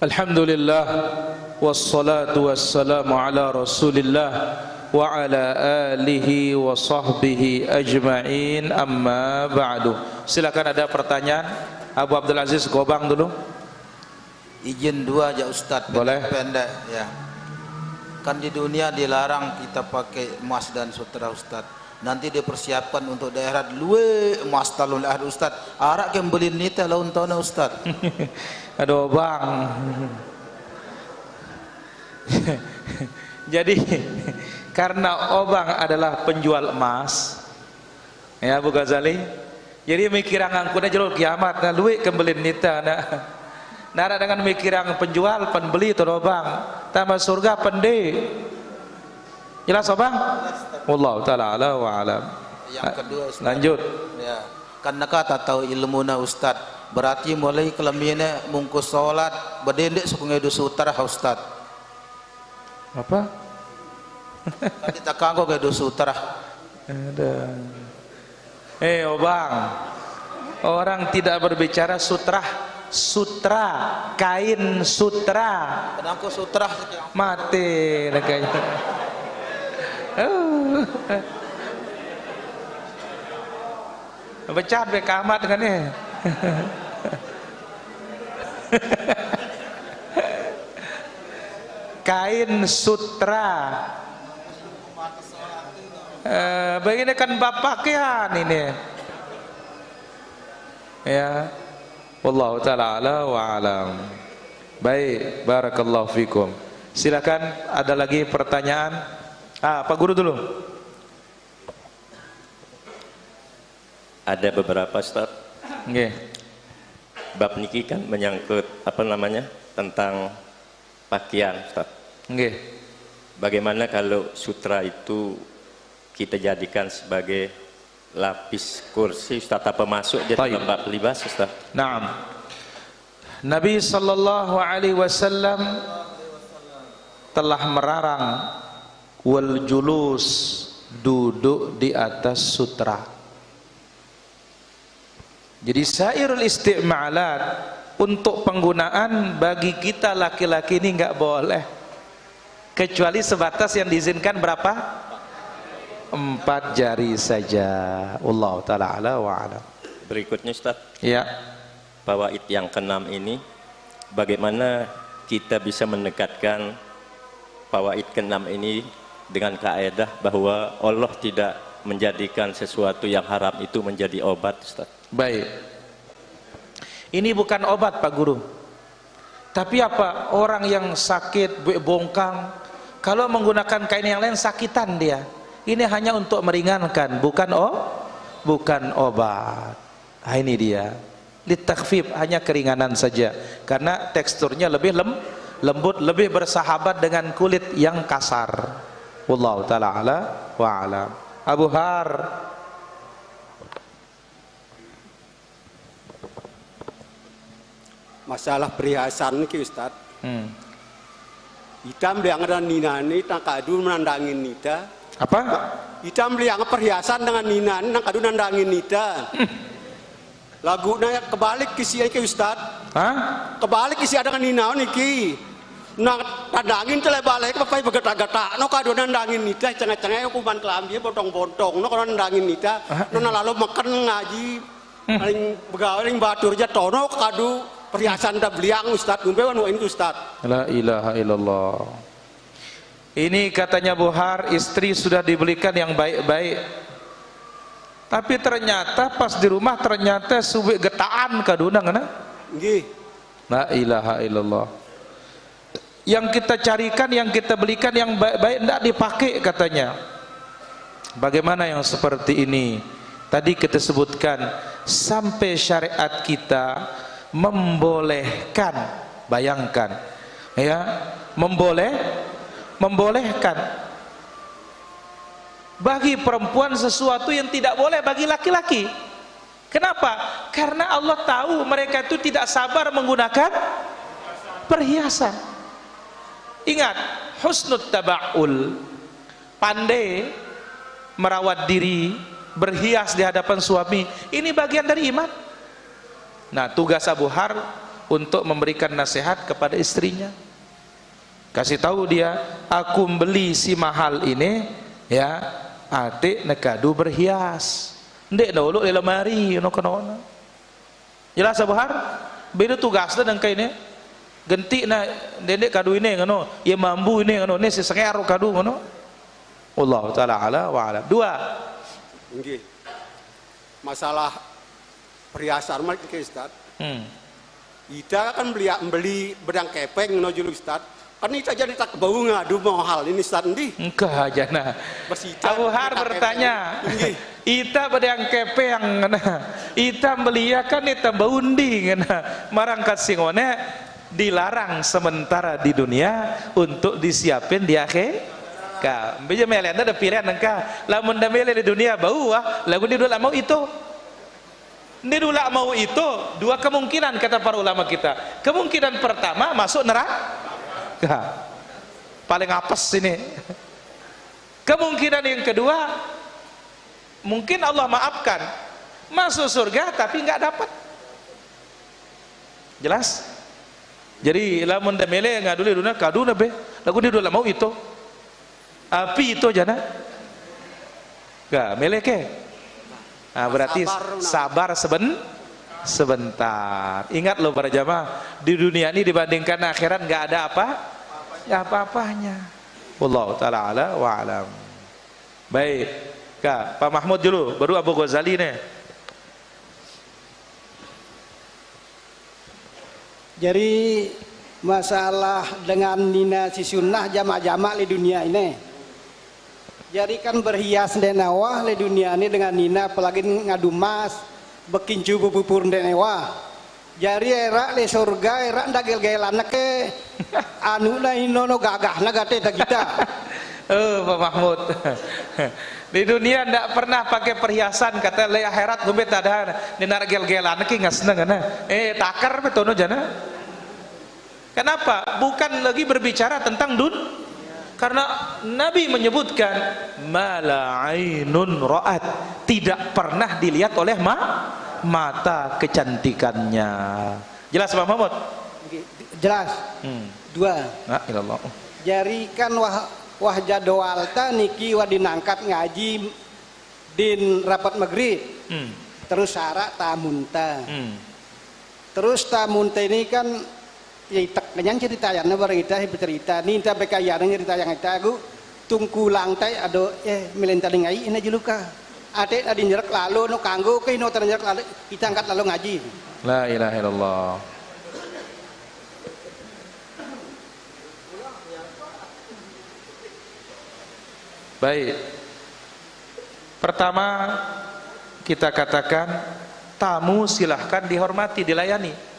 Alhamdulillah wassalatu wassalamu ala Rasulillah wa ala alihi wa sahbihi ajma'in, amma ba'du. Silakan, ada pertanyaan. Abu Abdul Aziz Gobang dulu. Izin dua aja Ustadz. Boleh. Pendek ya. Kan di dunia dilarang kita pakai emas dan sutra Ustadz. Nanti dipersiapkan untuk daerah luwe emas talun lahir Ustadz. Arak yang beli nita laun tahun Ustadz. Aduh bang. Jadi karena obang adalah penjual emas, ya Bu Ghazali, jadi mikirang angkuna jalur kiamat na luwe kembelin nita na nara dengan mikirang penjual penbeli itu obang tambah surga pende. Jelas obang? Wallahu taala ala wa alam. Yang kedua Ustadz, lanjut ya, karena kata tahu ilmu na Ustadz, berarti mulai kelemina mungkus sholat berdendek sukungai dusu utara Ustadz. apa? Kan kita kanggo ke dusu utara. Ada. Obang, orang tidak berbicara sutra, sutra, kain sutra. Kenapa sutra? Mati kayaknya. Becat be kamat kan ya. Kain sutra. Begini kan pakaian ini. Ya. Wallahu taala ala wa alam. Baik, barakallahu fikum. Silakan, ada lagi pertanyaan? Pak Guru dulu. Ada beberapa Ustaz. Nggih. Bab niki kan menyangkut tentang pakaian Ustaz. Nggih. Bagaimana kalau sutra itu kita jadikan sebagai lapis kursi Ustaz, apa masuk dia dalam bab libas Ustaz? Naam. Nabi sallallahu alaihi wasallam telah merarang wal julus, duduk di atas sutra. Jadi sairul isti'malat untuk penggunaan bagi kita laki-laki ini enggak boleh, kecuali sebatas yang diizinkan berapa? 4 jari saja. Wallahu taala ala wa alam. Berikutnya Ustaz, Ya. fawaid yang ke-6 ini, bagaimana kita bisa mendekatkan fawaid ke-6 ini dengan kaidah bahwa Allah tidak menjadikan sesuatu yang haram itu menjadi obat Ustaz. Baik. Ini bukan obat Pak Guru. Tapi apa? Orang yang sakit, bongkang, kalau menggunakan kain yang lain sakitan dia. Ini hanya untuk meringankan, bukan obat. Ini dia. Litakfif, hanya keringanan saja. Karena teksturnya lebih lembut, lebih bersahabat dengan kulit yang kasar. Wallahu taala ala wa alam. Abu Har. Masalah perhiasan ki Ustaz. Hitam liang dan ninani tak kadu menandangin nita. Apa? Hitam liang perhiasan dengan ninani tak kadu nandangin nita. Lagunya kebalik kisi ki Ustaz. Hah? Kebalik kisi dengan ninau niki. Nak tandangin tele balik papai begetak-getak no kadu nandangin nita cengai-cengai kuman kelambi botong-botong no kalau nandangin nita no lalu makan ngaji paling begawe paling batur aja tono kadu perhiasan dah beliang Ustaz ngumpewan ini Ustaz. La ilaha illallah. Ini katanya Buhar, istri sudah dibelikan yang baik-baik, tapi ternyata pas di rumah ternyata subik getaan kadunang kana. Nggih. La ilaha illallah. Yang kita carikan, yang kita belikan yang baik-baik tidak dipakai katanya. Bagaimana yang seperti ini? Tadi kita sebutkan sampai syariat kita membolehkan, bayangkan ya, membolehkan bagi perempuan sesuatu yang tidak boleh bagi laki-laki. Kenapa? Karena Allah tahu mereka itu tidak sabar menggunakan perhiasan. Ingat, husnul taba'ul, pandai merawat diri, berhias di hadapan suami, ini bagian dari iman. Nah, tugas Abu Har untuk memberikan nasihat kepada istrinya. Kasih tahu dia, aku beli si mahal ini ya, adik nekadu berhias. Ndek dulu di lemari no kono. Jelas Abu Har? Beda tugasnya dan kayak ini. Genti na dendek kadu ini ngono, ya mambu ini ngono, ini sesengar kadu ngono. Allah taala ala wa ala. Dua. Nggih. Masalah perhiasan mah iki Ustaz. Ita kan beli benang kepeng ngono julu Ustaz. Kan ita jadi tak bau ngadu mahal ini Ustaz ndi? Engkau aja nah. Abu Har bertanya. Ita bedang kepeng ngana. Ita beliakan ita baundi ngana. Marangkat singone dilarang sementara di dunia untuk disiapin di akhir. Ka, bija melenda ada pilihan engka. Lamun da mele di dunia bau lagu di dulu mau itu. Di dulu mau itu dua kemungkinan kata para ulama kita. Kemungkinan pertama masuk neraka. Paling apes ini. Kemungkinan yang kedua mungkin Allah maafkan masuk surga tapi nggak dapat. Jelas? Jadi lamun da mele ngaduli dunia kadu nabe lagu di dulu mau itu. Api itu jana gak meleke. Nah, berarti sabar sebentar. Ingat loh para jamaah, di dunia ini dibandingkan akhirat nggak ada apa-apanya. Wallahu taala ala wa alam. Baik, Kak, Pak Mahmud dulu, baru Abu Ghazali nih. Jadi masalah dengan nina si sunnah jamak-jamak di dunia ini. Jadi kan berhias denawah di dunia ini dengan nina apalagi ngadu mas bekincu bubur denawah. Jadi era di surga era ndak gel-gelan ke anu na inono gagah na gate kita. Pak Mahmud. Di dunia ndak pernah pakai perhiasan kata le akhirat gumbe ada dinar gel-gelan ki ngasna kana. Takar betono jana. Kenapa? Bukan lagi berbicara tentang karena Nabi menyebutkan mala ainun ra'at, tidak pernah dilihat oleh mata kecantikannya. Jelas Pak Mahmud? Jelas. Dua. Nah, ilallah. Jadi kan wah jadwalta niki wah dinangkat ngaji din rapat maghrib. Terus syarat tamunta. Terus tamunta ini kan ya itak kenyang cerita yang barang kita bercerita ni kita berkaya dengan cerita yang kita aku tungku lantai ado melenta dengai ini juluka ate adi nyerak lalu no kanggo ke no ternyerak lalu kita angkat lalu ngaji. La ilaha illallah. Baik. Pertama kita katakan tamu silahkan dihormati, dilayani.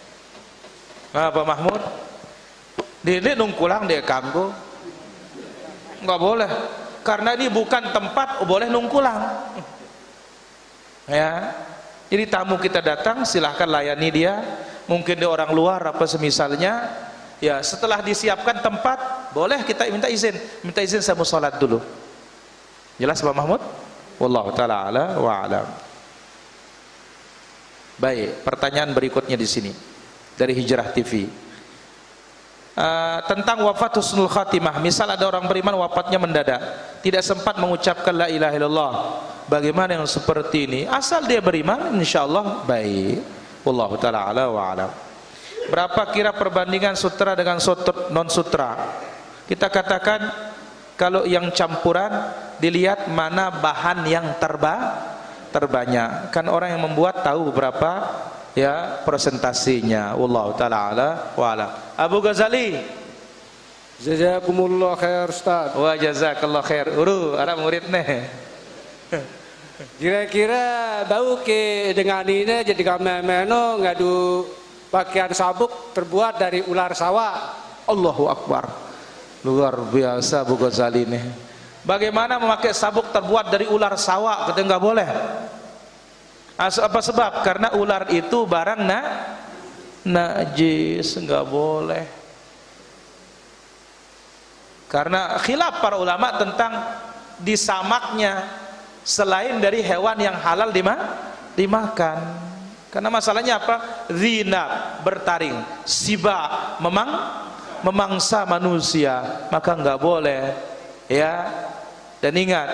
Nah, Pak Mahmud, ini nungkulang dia kanggo, nggak boleh, karena ini bukan tempat boleh nungkulang. Ya, jadi tamu kita datang silahkan layani dia, mungkin dia orang luar apa semisalnya. Ya, setelah disiapkan tempat, boleh kita minta izin saya mau sholat dulu. Jelas Pak Mahmud? Wallahu taala ala wa alam. Baik, pertanyaan berikutnya di sini. Dari Hijrah TV tentang wafat husnul khatimah. Misal ada orang beriman wafatnya mendadak, tidak sempat mengucapkan la ilaha illallah, bagaimana yang seperti ini? Asal dia beriman insyaallah baik. Wallahu taala ala wa alam. Berapa kira perbandingan sutra dengan non sutra? Kita katakan kalau yang campuran dilihat mana bahan yang terbanyak. Kan orang yang membuat tahu berapa ya presentasinya. Wallahu taala ala wa ala. Abu Ghazali, jazakumullah khair Ustaz. Wa jazakallah khair. Uru ada murid nih. Kira-kira bau ke dengan ini jadi kamemeno ngadu pakaian sabuk terbuat dari ular sawah. Allahu akbar. Luar biasa Abu Ghazali nih. Bagaimana memakai sabuk terbuat dari ular sawah? Kita nggak boleh. Apa sebab? Karena ular itu barang najis, nggak boleh. Karena khilaf para ulama tentang disamaknya selain dari hewan yang halal dimakan. Karena masalahnya apa? Dhinab, bertaring. Siba, memangsa manusia, maka enggak boleh, ya. Dan ingat,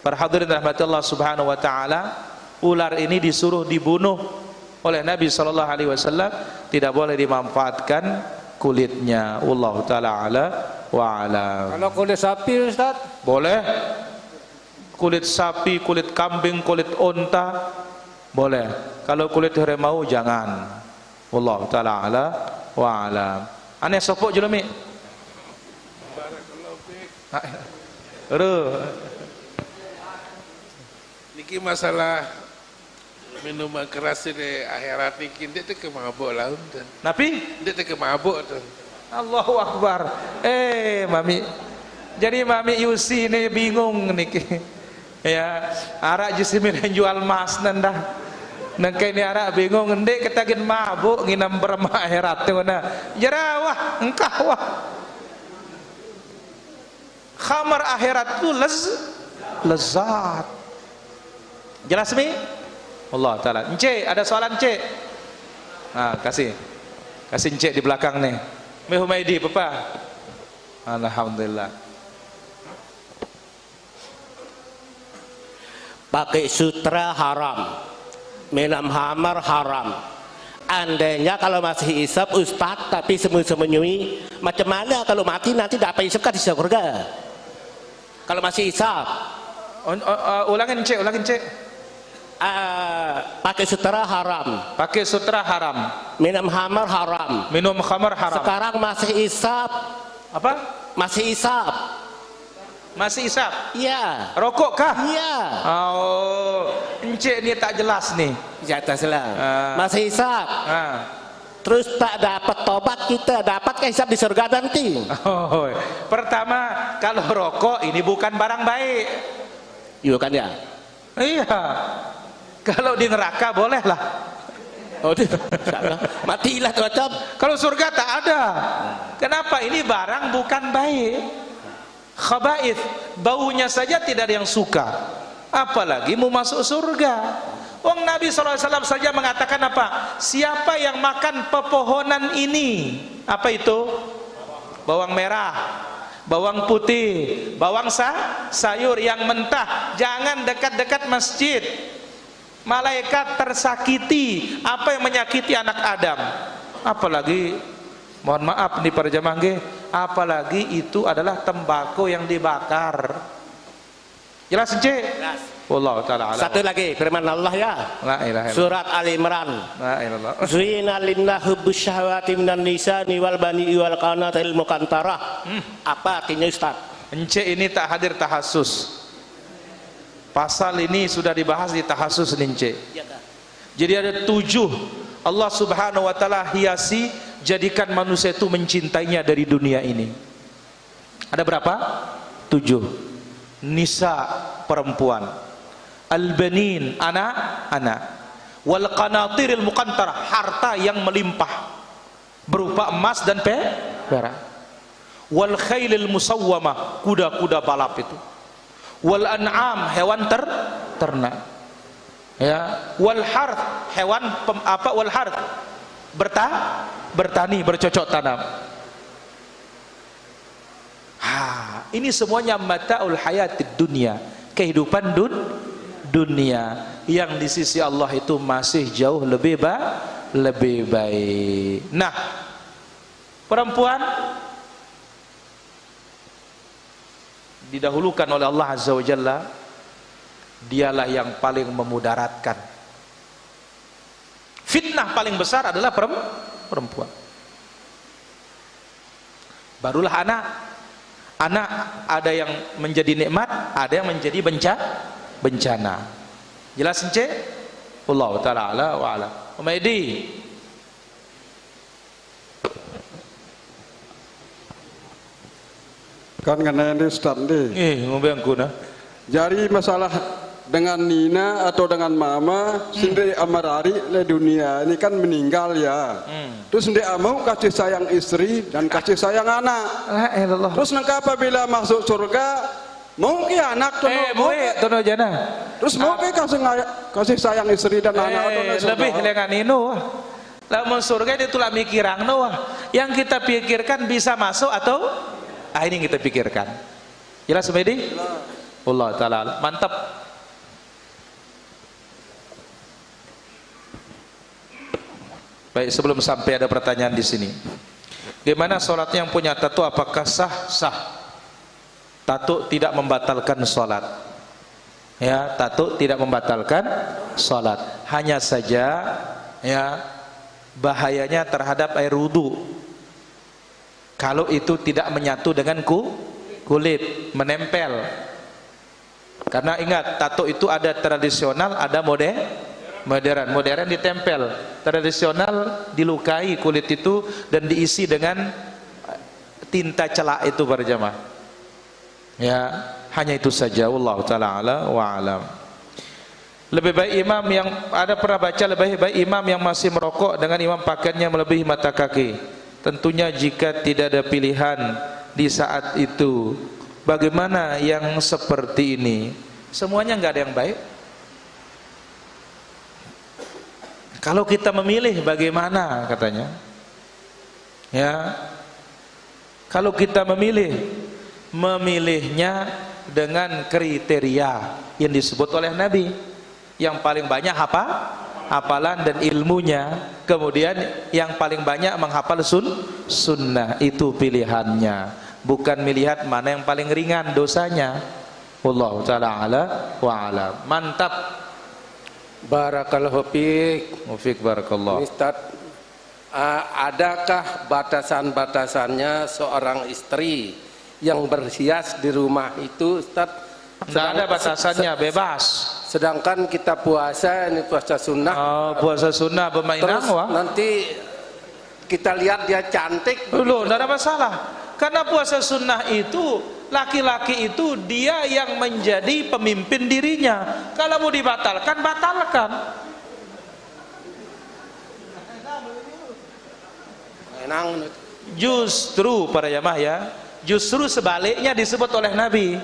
para hadirin rahmatullah subhanahu wa ta'ala, ular ini disuruh dibunuh oleh Nabi SAW, tidak boleh dimanfaatkan kulitnya. Wallahu ta'ala ala wa ala. Kalau kulit sapi Ustaz? Boleh. Kulit sapi, kulit kambing, kulit onta boleh. Kalau kulit harimau jangan. Wallahu ta'ala ala wa ala. Aneh sopok julami. Niki masalah minuman keras ini akhirat niki ndek teh mabuk lah unten. Nabi Ndek teh mabuk tuh. Allahu Akbar. Mami. Jadi Mami Yusi ini bingung niki. Ya, arak jisimin jual mas nanda. Nengke ini arak bingung ndek ketagin mabuk nginam berma akhirat tu na. Jerawah engkah wah. Khamar akhirat tu lezat. Jelas mi? Allah taala. Encik, ada soalan encik? Kasih encik di belakang nih. Mi Humaidi, Papa. Alhamdulillah. Pakai sutra haram, minum hamar haram. Andainya kalau masih isap Ustadz tapi sembunyi-sembunyi, macam mana kalau mati nanti dapat isap kan di surga? Kalau masih isap, ulangin cek. pakai sutra haram. Pakai sutra haram. Minum hamar haram. Minum khamar haram. Sekarang masih isap. Apa? Masih isap. Masih isap? Iya. Rokok kah? Iya. Oh, encik ni tak jelas nih. Jatah selang. Masih isap. Terus tak dapat tobat kita, dapat hisab di surga nanti. Oh, pertama kalau rokok ini bukan barang baik. Iya kan ya? Iya. Kalau di neraka boleh lah. Oh, matilah tuh. Kalau surga tak ada. Kenapa? Ini barang bukan baik. Khaba'ith, baunya saja tidak ada yang suka, apalagi mau masuk surga. Wong Nabi SAW saja mengatakan apa? Siapa yang makan pepohonan ini, apa itu? Bawang merah, bawang putih, bawang sayur yang mentah, jangan dekat-dekat masjid. Malaikat tersakiti. Apa yang menyakiti anak Adam? Apalagi, mohon maaf nih para jamaah nggih, apalagi itu adalah tembakau yang dibakar. Jelas encik? Jelas. Wallahu taala alam. Satu lagi firman Allah ya. La ilaha illallah. Surat Ali Imran. La ilallah. Zuyina lillahi hubbus syahawati minan nisani wal bani wal qanatil muqantarah. Apa artinya Ustaz? Encik ini tak hadir tahassus. Pasal ini sudah dibahas di tahassus nih encik. Jadi ada 7 Allah Subhanahu wa taala hiasi, jadikan manusia itu mencintainya dari dunia ini. Ada berapa? 7. Nisa, perempuan. Al-banin, anak. Wal qanatiril muqantarah, harta yang melimpah berupa emas dan perak. Wal khailil musawwamah, kuda-kuda balap itu. Wal an'am, hewan ternak. Ya, wal harth, hewan wal harth, bertani, bercocok tanam. Ini semuanya mata'ul hayatid dunia, kehidupan dunia yang di sisi Allah itu masih jauh lebih baik. Nah, perempuan didahulukan oleh Allah Azza wa Jalla. Dialah yang paling memudaratkan. Fitnah paling besar adalah perempuan. Barulah anak. Anak ada yang menjadi nikmat, ada yang menjadi bencana. Jelas encik? Wallahu taala ala wa ala. Umaidi. Kan kena ini Ustaz ni. Ngomong aku nah. Jadi masalah dengan Nina atau dengan Mama, sendiri amarari le dunia ini kan meninggal ya. Terus sendiri mau kasih sayang istri dan kasih sayang anak. Terus nangka apabila masuk surga, mau ke anak tuh. Tono jana. Terus mau kasih sayang istri dan anak atau lebih dengan itu. Lamun surga itu lah mikirang yang kita pikirkan bisa masuk atau ini yang kita pikirkan. Jelas Medi? Allah taala mantap. Baik, sebelum sampai ada pertanyaan di sini. Gimana sholat yang punya tato, apakah sah? Sah. Tato tidak membatalkan sholat. Ya, tato tidak membatalkan sholat. Hanya saja ya bahayanya terhadap air wudu. Kalau itu tidak menyatu dengan kulit, menempel. Karena ingat, tato itu ada tradisional, ada modern ditempel, tradisional dilukai kulit itu dan diisi dengan tinta celak itu para jamaah. Ya, hanya itu saja. Wallahu taala ala wa alam. Lebih baik imam yang ada pernah baca lebih baik imam yang masih merokok dengan imam pakaiannya melebihi mata kaki. Tentunya jika tidak ada pilihan di saat itu. Bagaimana yang seperti ini? Semuanya nggak ada yang baik. Kalau kita memilih bagaimana katanya? Ya. Kalau kita memilihnya dengan kriteria yang disebut oleh Nabi. Yang paling banyak hafalan dan ilmunya, kemudian yang paling banyak menghafal sunnah, itu pilihannya, bukan melihat mana yang paling ringan dosanya. Wallahu taala ala wa alam. Mantap. Barakallahu fiik. Mufiq barakallah. Ustaz, adakah batasan-batasannya seorang istri yang berhias di rumah itu, Ustaz? Tidak ada batasannya, bebas. Sedangkan kita puasa, ini puasa sunnah. Puasa sunnah bermainang, terus nanti kita lihat dia cantik. Loh, tidak ada masalah. Karena puasa sunnah itu, laki-laki itu dia yang menjadi pemimpin dirinya. Kalau mau dibatalkan, batalkan. Justru para jamaah ya, justru sebaliknya disebut oleh Nabi.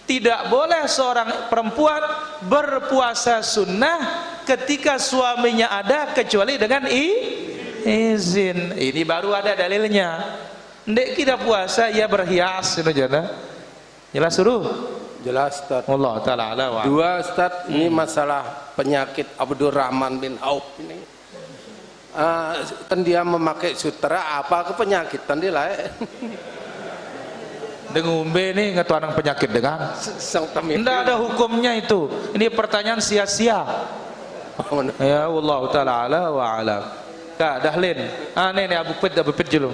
Tidak boleh seorang perempuan berpuasa sunnah ketika suaminya ada kecuali dengan izin. Ini baru ada dalilnya. Ndek kita puasa ya berhias itu jana. Jelas suruh? Jelas, Ustaz. Allah taala ala wa. Dua, Ustaz, ini masalah penyakit Abdurrahman bin Auf ini. Kan dia memakai sutera, apa ke penyakitan dia lah. Ngombe nih ngetuanang penyakit dengan tidak ada hukumnya itu. Ini pertanyaan sia-sia. Ya Allah taala ala wa alam. Kak Dahlin, nih Abu Pit dulu.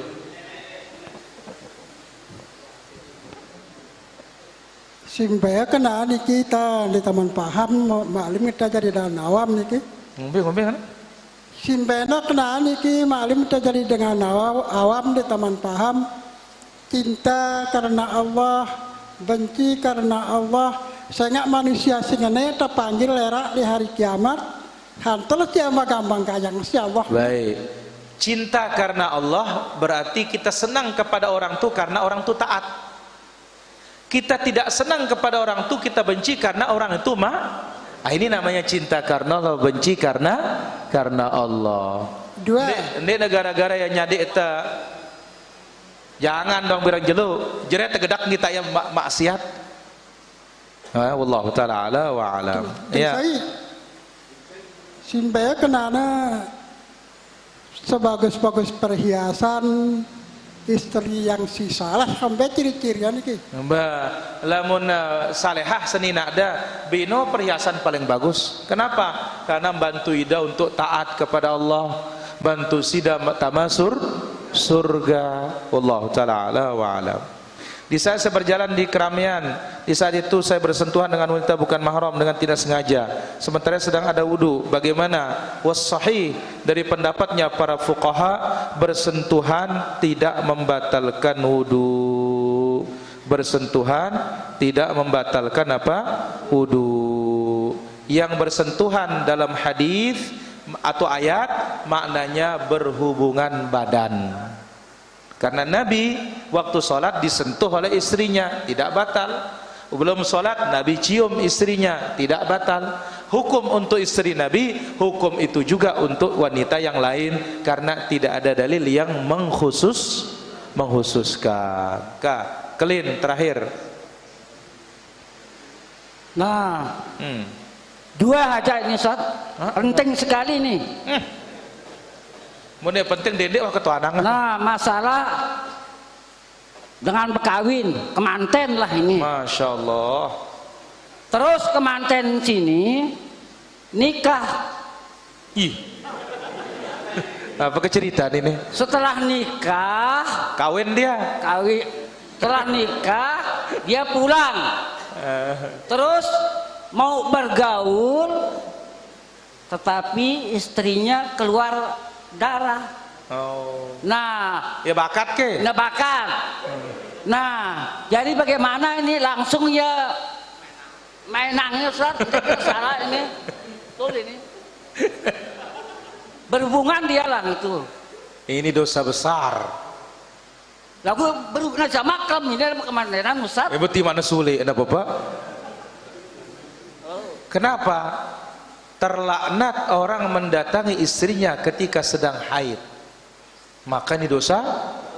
Simbaya kena nih kita di taman paham maklim kita jadi dengan awam nih. Ngombe kan? Simbaya kena nih maklim kita jadi dengan awam di taman paham. Cinta karena Allah, benci karena Allah. Saya manusia singene terpanggil lerak di hari kiamat. Hantel siapa gampang kayang insyaallah. Baik. Cinta karena Allah berarti kita senang kepada orang itu karena orang itu taat. Kita tidak senang kepada orang itu, kita benci karena orang itu ini namanya cinta karena Allah, benci karena Allah. Dua. Ini negara-negara yang nyadik itu. Jangan dong bilang jelu, jeret tegedak kita yang maksiat. Wallahu taala ala wa alam. Ya. Simbaya kenana sebagus-bagus perhiasan istri yang si salah sampai ciri-cirian iki. Mbak, lamun salehah senina ada bino perhiasan paling bagus. Kenapa? Karena bantu ida untuk taat kepada Allah, bantu sida tamasur surga. Wallahu taala ala wa alam. Di saat saya berjalan di keramaian, di saat itu saya bersentuhan dengan wanita bukan mahram dengan tidak sengaja, sementara sedang ada wudu. Bagaimana? Was-sahih dari pendapatnya para fuqaha, bersentuhan tidak membatalkan wudu. Bersentuhan tidak membatalkan apa? Wudu. Yang bersentuhan dalam hadis atau ayat maknanya berhubungan badan. Karena Nabi waktu sholat disentuh oleh istrinya, tidak batal. Belum sholat Nabi cium istrinya, tidak batal. Hukum untuk istri Nabi, hukum itu juga untuk wanita yang lain, karena tidak ada dalil yang mengkhususkan. Kelin terakhir. Nah, dua aja ini Ustaz, penting sekali nih. Mun penting dedek wah ketua anang. Nah, masalah dengan berkawin, kemanten lah ini. Masya Allah. Terus kemanten sini nikah. Ih. Apa keceritaan ini? Setelah nikah, kawin dia. Setelah nikah dia pulang. Terus mau bergaul, tetapi istrinya keluar darah. Oh. Nah, ya bakat ke? Nah bakat. Nah, jadi bagaimana ini langsung ya mainannya Ustaz, salah ini, betul ini. Berhubungan dia lah itu. Ini dosa besar. Lagu berhubungan sama makam ini ada kemantenan Ustaz. Berarti mana sulit, ada Bapak? Kenapa? Terlaknat orang mendatangi istrinya ketika sedang haid. Maka ini dosa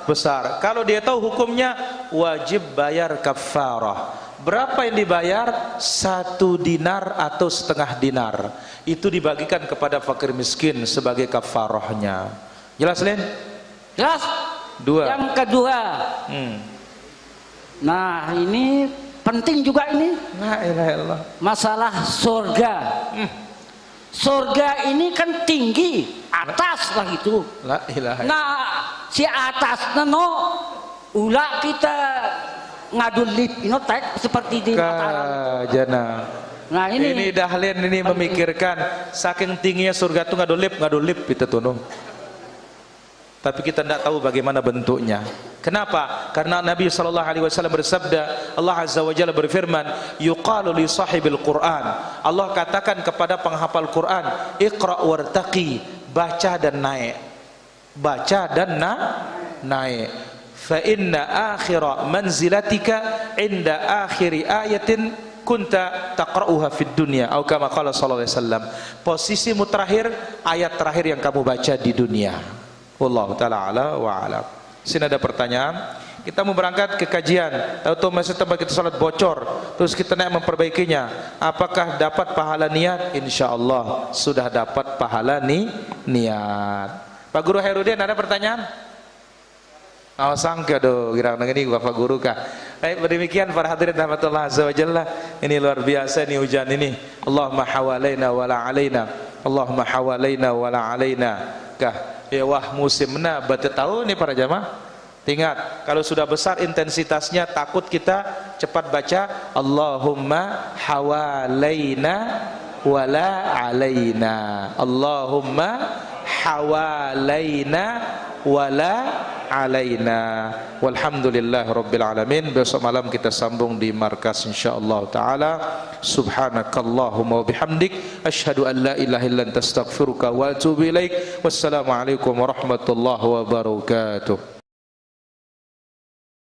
besar. Kalau dia tahu hukumnya, wajib bayar kafarah. Berapa yang dibayar? 1 dinar atau setengah dinar. Itu dibagikan kepada fakir miskin sebagai kafarahnya. Jelas, Len? Jelas. 2. Yang kedua. Nah, ini penting juga ini. La ilaha illallah. Masalah surga. Surga ini kan tinggi, atas lah itu. La ilaha. Nah, si atas no ulah kita ngadulip inotek seperti di Kajana. Nah ini Dahlen ini memikirkan saking tingginya surga tuh ngadulip itu tuh no. Tapi kita tidak tahu bagaimana bentuknya. Kenapa? Karena Nabi SAW bersabda, Allah Azza wa Jalla berfirman, yuqalu li sahibil Quran. Allah katakan kepada penghafal Quran, iqra wartaqi, baca dan naik. Baca dan naik. Fa inna akhira manzilatika inda akhiri ayatin kunta taqra'uha fid dunya atau kama qala sallallahu alaihi wasallam. Posisimu terakhir, ayat terakhir yang kamu baca di dunia. Wallahu taala ala wa alam. Sini ada pertanyaan. Kita mau berangkat ke kajian, tahu masih tempat kita salat bocor, terus kita naik memperbaikinya. Apakah dapat pahala niat? Insyaallah sudah dapat pahala niat. Pak Guru Herudin ada pertanyaan? Oh sangka do, girang ini Bapak Guru kah? Baik, demikian para hadirin rahmatullah azza wa jalla. Ini luar biasa nih hujan ini. Allahumma hawalaina wala alaina. Allahumma hawalaina wala alaina. Kah? Ya wah musimna berarti tahu nih para jamaah. Ingat, kalau sudah besar intensitasnya takut kita cepat baca Allahumma hawalaina wala alaina. Allahumma hawalaina wala alaina. Walhamdulillah rabbil alamin. Besok malam kita sambung di markas insyaallah taala. Subhanakallahumma wa bihamdik asyhadu an la ilaha illa anta astaghfiruka wa atubu ilaik. Wassalamualaikum warahmatullahi wabarakatuh.